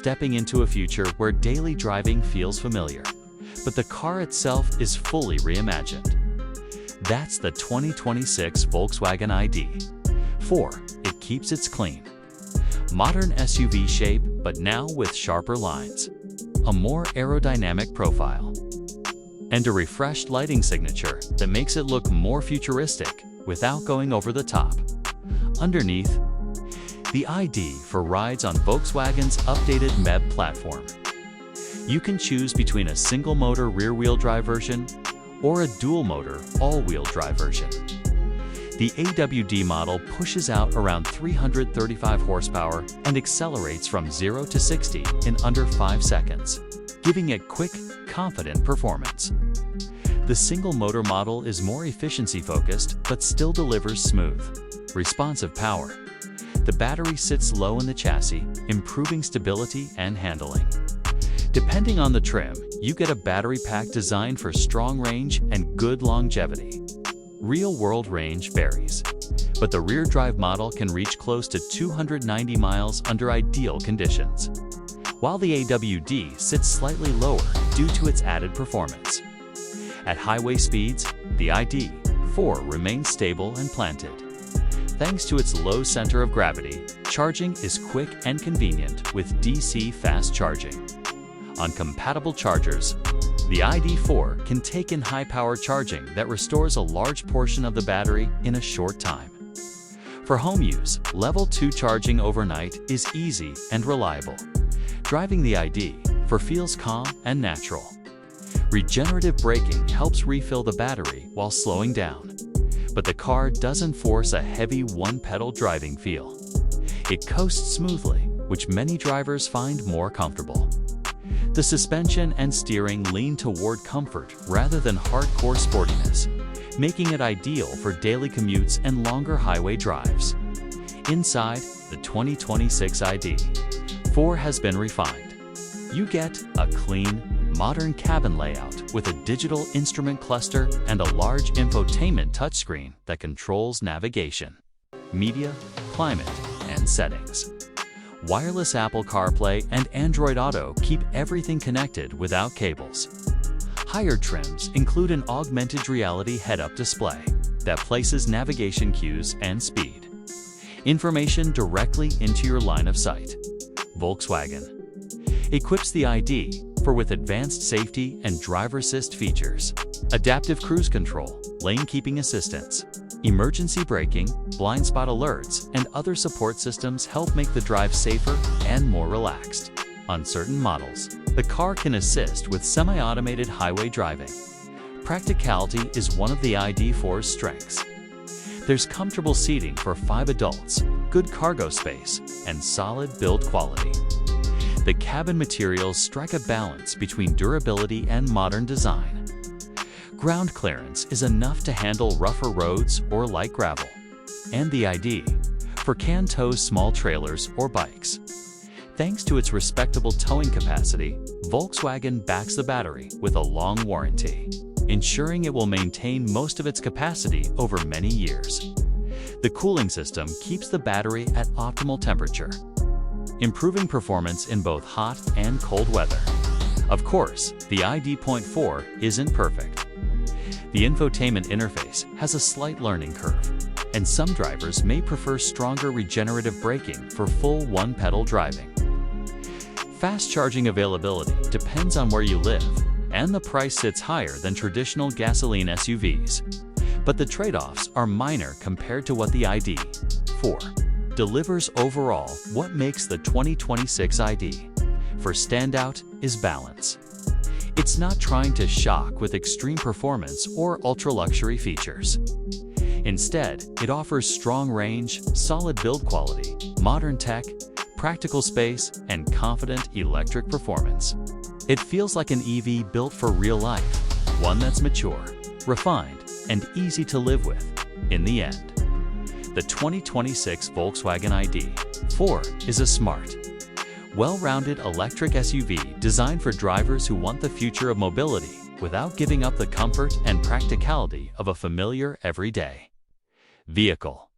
stepping into a future where daily driving feels familiar, but the car itself is fully reimagined. That's the 2026 Volkswagen ID.4. It keeps its clean, modern SUV shape, but now with sharper lines, a more aerodynamic profile, and a refreshed lighting signature that makes it look more futuristic without going over the top. Underneath, the ID.4 rides on Volkswagen's updated MEB platform. You can choose between a single-motor rear-wheel drive version or a dual-motor all-wheel drive version. The AWD model pushes out around 335 horsepower and accelerates from 0 to 60 in under 5 seconds, giving it quick, confident performance. The single-motor model is more efficiency-focused but still delivers smooth, responsive power. The battery sits low in the chassis, improving stability and handling. Depending on the trim, you get a battery pack designed for strong range and good longevity. Real-world range varies, but the rear-drive model can reach close to 290 miles under ideal conditions, while the AWD sits slightly lower due to its added performance. At highway speeds, the ID.4 remains stable and planted. Thanks to its low center of gravity, charging is quick and convenient with DC fast charging. On compatible chargers, the ID.4 can take in high-power charging that restores a large portion of the battery in a short time. For home use, Level 2 charging overnight is easy and reliable. Driving the ID.4 feels calm and natural. Regenerative braking helps refill the battery while slowing down, but the car doesn't force a heavy one-pedal driving feel. It coasts smoothly, which many drivers find more comfortable. The suspension and steering lean toward comfort rather than hardcore sportiness, making it ideal for daily commutes and longer highway drives. Inside, the 2026 ID.4 has been refined. You get a clean, modern cabin layout with a digital instrument cluster and a large infotainment touchscreen that controls navigation, media, climate, and settings. Wireless Apple CarPlay and Android Auto keep everything connected without cables. Higher trims include an augmented reality head-up display that places navigation cues and speed information directly into your line of sight. Volkswagen equips the ID.4 with advanced safety and driver assist features, adaptive cruise control, lane keeping assistance, emergency braking, blind spot alerts, and other support systems help make the drive safer and more relaxed. On certain models, the car can assist with semi-automated highway driving. Practicality is one of the ID.4's strengths. There's comfortable seating for 5 adults, good cargo space, and solid build quality. The cabin materials strike a balance between durability and modern design. Ground clearance is enough to handle rougher roads or light gravel, and the ID.4 can tow small trailers or bikes. Thanks to its respectable towing capacity, Volkswagen backs the battery with a long warranty, ensuring it will maintain most of its capacity over many years. The cooling system keeps the battery at optimal temperature, improving performance in both hot and cold weather. Of course, the ID.4 isn't perfect. The infotainment interface has a slight learning curve, and some drivers may prefer stronger regenerative braking for full one-pedal driving. Fast charging availability depends on where you live, and the price sits higher than traditional gasoline SUVs. But the trade-offs are minor compared to what the ID.4 delivers overall. What makes the 2026 ID.4 stand out is balance. It's not trying to shock with extreme performance or ultra-luxury features. Instead, it offers strong range, solid build quality, modern tech, practical space, and confident electric performance. It feels like an EV built for real life, one that's mature, refined, and easy to live with. In the end, the 2026 Volkswagen ID.4 is a smart, well-rounded electric SUV designed for drivers who want the future of mobility without giving up the comfort and practicality of a familiar everyday vehicle.